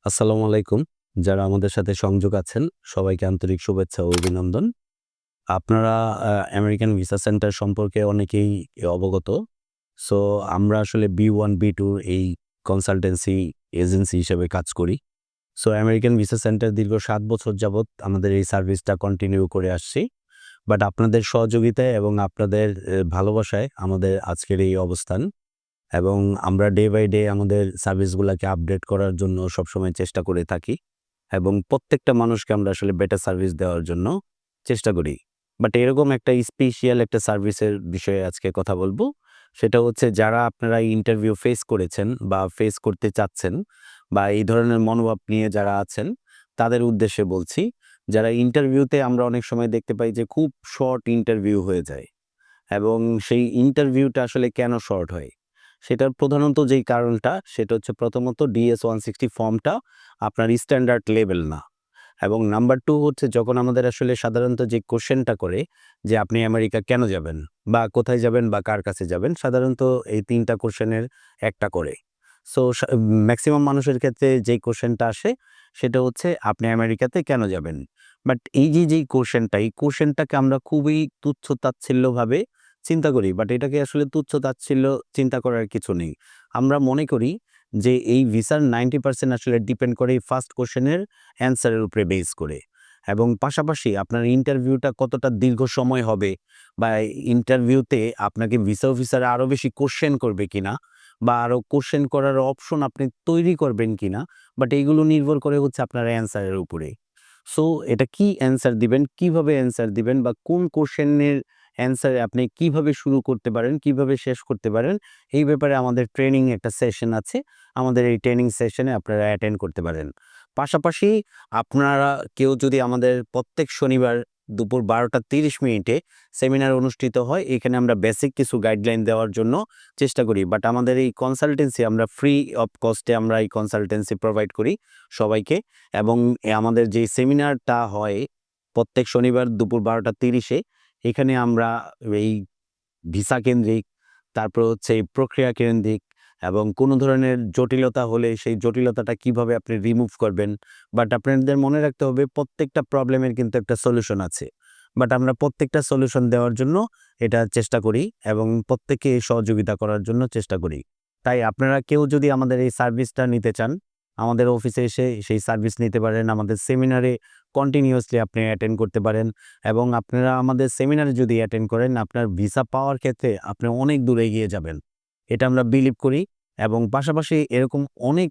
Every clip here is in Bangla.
আসসালামু আলাইকুম। যারা আমাদের সাথে সংযোগ আছেন, সবাইকে আন্তরিক শুভেচ্ছা ও অভিনন্দন। আপনারা আমেরিকান ভিসা সেন্টার সম্পর্কে অনেকেই অবগত। সো আমরা আসলে B1, B2 এই কনসালটেন্সি এজেন্সি হিসেবে কাজ করি। সো আমেরিকান ভিসা সেন্টার দীর্ঘ ৭ বছর যাবৎ আমাদের এই সার্ভিসটা কন্টিনিউ করে আসছি। বাট আপনাদের সহযোগিতায় এবং আপনাদের ভালোবাসায় আমাদের আজকের এই অবস্থান। এবং আমরা ডে বাই ডে আমাদের সার্ভিসগুলাকে আপডেট করার জন্য সবসময় চেষ্টা করে থাকি এবং প্রত্যেকটা মানুষকে আমরা আসলে বেটার সার্ভিস দেওয়ার জন্য চেষ্টা করি। বাট এরকম একটা স্পেশাল একটা সার্ভিসের বিষয়ে আজকে কথা বলবো। সেটা হচ্ছে যারা আপনারা ইন্টারভিউ ফেস করেছেন বা ফেস করতে চাচ্ছেন বা এই ধরনের মনোভাব নিয়ে যারা আছেন, তাদের উদ্দেশ্যে বলছি। যারা ইন্টারভিউতে আমরা অনেক সময় দেখতে পাই যে খুব শর্ট ইন্টারভিউ হয়ে যায় এবং সেই ইন্টারভিউটা আসলে কেন শর্ট হয়? সেটার প্রধানত যেই কারণটা সেটা হচ্ছে প্রথমত DS-160 ফর্মটা আপনার স্ট্যান্ডার্ড লেভেল না। এবং নাম্বার 2 হচ্ছে যখন আমাদের আসলে সাধারণত যে কোয়েশ্চেনটা করে যে আপনি আমেরিকা কেন যাবেন? বা কোথায় যাবেন বা কার কাছে যাবেন? সাধারণত এই ৩ টা কোয়েশ্চেনের একটা করে। সো মেক্সিমাম মানুষের ক্ষেত্রে যেই কোয়েশ্চেনটা আসে সেটা হচ্ছে আপনি আমেরিকাতে কেন যাবেন? বাট এই যে যেই কোয়েশ্চেনটা, এই কোয়েশ্চেনটাকে আমরা খুবই তুচ্ছ-তাচ্ছিল্যভাবে চিন্তা করি। বাট এটাকে আসলে তুচ্ছ-তাচ্ছিল্য চিন্তা করার কিছু নেই। আমরা মনে করি যে এই ভিসার 90% আসলে ডিপেন্ড করে এই ফার্স্ট কোয়েশ্চেনের অ্যান্সারের উপরে বেস করে। এবং পাশাপাশি আপনার ইন্টারভিউটা কতটা দীর্ঘ সময় হবে বা ইন্টারভিউতে আপনাকে ভিসা অফিসাররা আরো বেশি কোয়েশ্চেন করবে কিনা বা আরো কোয়েশ্চেন করার অপশন আপনি তৈরি করবেন কিনা, বাট এইগুলো নির্ভর করে হচ্ছে আপনার অ্যান্সারের উপরে। সো এটা কি অ্যান্সার দিবেন, কিভাবে অ্যান্সার দিবেন বা কোন কোয়েশ্চেনের অ্যান্সার আপনি কিভাবে শুরু করতে পারেন, কিভাবে শেষ করতে পারেন, এই ব্যাপারে আমাদের ট্রেনিং একটা সেশন আছে। আমাদের এই ট্রেনিং সেশনে আপনারা অ্যাটেন্ড করতে পারেন। পাশাপাশি আপনারা কেউ যদি আমাদের প্রত্যেক শনিবার দুপুর ১২:৩০ সেমিনার অনুষ্ঠিত হয়। এখানে আমরা বেসিক কিছু গাইডলাইন দেওয়ার জন্য চেষ্টা করি। বাট আমাদের এই কনসালটেন্সি আমরা ফ্রি অফ কস্টে আমরা এই কনসালটেন্সি প্রোভাইড করি সবাইকে। এবং আমাদের যে সেমিনারটা হয় প্রত্যেক শনিবার দুপুর ১২:৩০ এখানে আমরা এই ভিসা কেন্দ্রিক, তারপর হচ্ছে এই প্রক্রিয়া কেন্দ্রিক এবং কোনো ধরনের জটিলতা হলে সেই জটিলতাটা কিভাবে আপনি রিমুভ করবেন। বাট আপনাদের মনে রাখতে হবে প্রত্যেকটা প্রবলেমের কিন্তু একটা সলিউশন আছে। বাট আমরা প্রত্যেকটা সলিউশন দেওয়ার জন্য এটা চেষ্টা করি এবং প্রত্যেককে সহযোগিতা করার জন্য চেষ্টা করি। তাই আপনারা কেউ যদি আমাদের এই সার্ভিসটা নিতে চান, আমাদের অফিসে এসে সেই সার্ভিস নিতে পারেন। আমাদের সেমিনারে কন্টিনিউয়াসলি আপনি অ্যাটেন্ড করতে পারেন। এবং আপনারা আমাদের সেমিনারে যদি অ্যাটেন্ড করেন, আপনার ভিসা পাওয়ার ক্ষেত্রে আপনি অনেক দূর এগিয়ে যাবেন। এটা আমরা বিলিভ করি এবং পাশাপাশি এরকম অনেক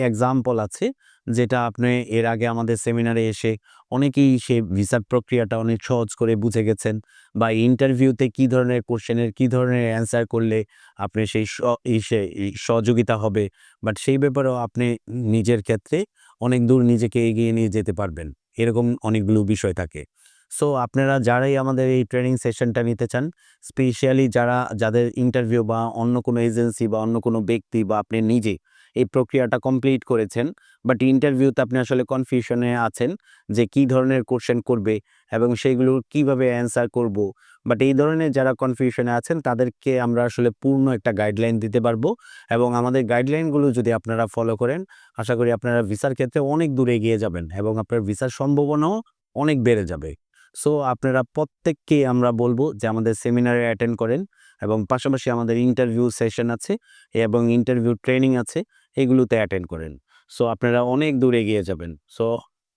এক্সাম্পল আছে যেটা আপনি এর আগে আমাদের সেমিনারে এসে অনেকেই সে ভিসার প্রক্রিয়াটা অনেক সহজ করে বুঝে গেছেন বা ইন্টারভিউতে কি ধরনের কোশ্চেনের কি ধরনের অ্যান্সার করলে আপনি সেই সহযোগিতা হবে। বাট সেই ব্যাপারেও আপনি নিজের ক্ষেত্রে অনেক দূর নিজেকে এগিয়ে নিয়ে যেতে পারবেন। এরকম অনেকগুলো বিষয় থাকে। সো আপনারা যারাই আমাদের এই ট্রেনিং সেশনটা নিতে চান, স্পেশালি যাদের ইন্টারভিউ বা অন্য কোনো এজেন্সি বা অন্য কোনো ব্যক্তি বা আপনি নিজে এই প্রক্রিয়াটা কমপ্লিট করেছেন, বাট ইন্টারভিউতে আপনি আসলে কনফিউশনে আছেন যে কি ধরনের কোশ্চেন করবে এবং সেইগুলোর কিভাবে অ্যান্সার করব। বাট এই ধরনের যারা কনফিউশনে আছেন তাদেরকে আমরা আসলে পূর্ণ একটা গাইডলাইন দিতে পারবো এবং আমাদের গাইডলাইনগুলো যদি আপনারা ফলো করেন, আশা করি আপনারা ভিসার ক্ষেত্রে অনেক দূর এগিয়ে যাবেন এবং আপনার ভিসার সম্ভাবনাও অনেক বেড়ে যাবে। সো আপনারা প্রত্যেককেই আমরা বলব যে আমাদের সেমিনারে অ্যাটেন্ড করেন এবং পাশাপাশি আমাদের ইন্টারভিউ সেশন আছে এবং ইন্টারভিউ ট্রেনিং আছে, এগুলোতে অ্যাটেন্ড করেন। সো আপনারা অনেক দূর এগিয়ে যাবেন। সো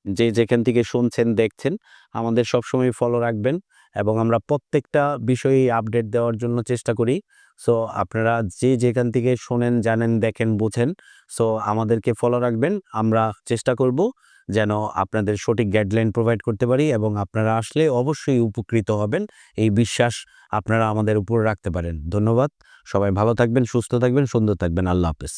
যে যেখান থেকে শুনছেন, দেখছেন, আমাদের সবসময় ফলো রাখবেন এবং আমরা প্রত্যেকটা বিষয়েই আপডেট দেওয়ার জন্য চেষ্টা করি। সো আপনারা যে যেখান থেকে শোনেন, জানেন, দেখেন, বুঝেন, সো আমাদেরকে ফলো রাখবেন। আমরা চেষ্টা করব যেন আপনাদের সঠিক গাইডলাইন প্রোভাইড করতে পারি এবং আপনারা আসলে অবশ্যই উপকৃত হবেন। এই বিশ্বাস আপনারা আমাদের উপর রাখতে পারেন। ধন্যবাদ। সবাই ভালো থাকবেন, সুস্থ থাকবেন, সুন্দর থাকবেন। আল্লাহ হাফেজ।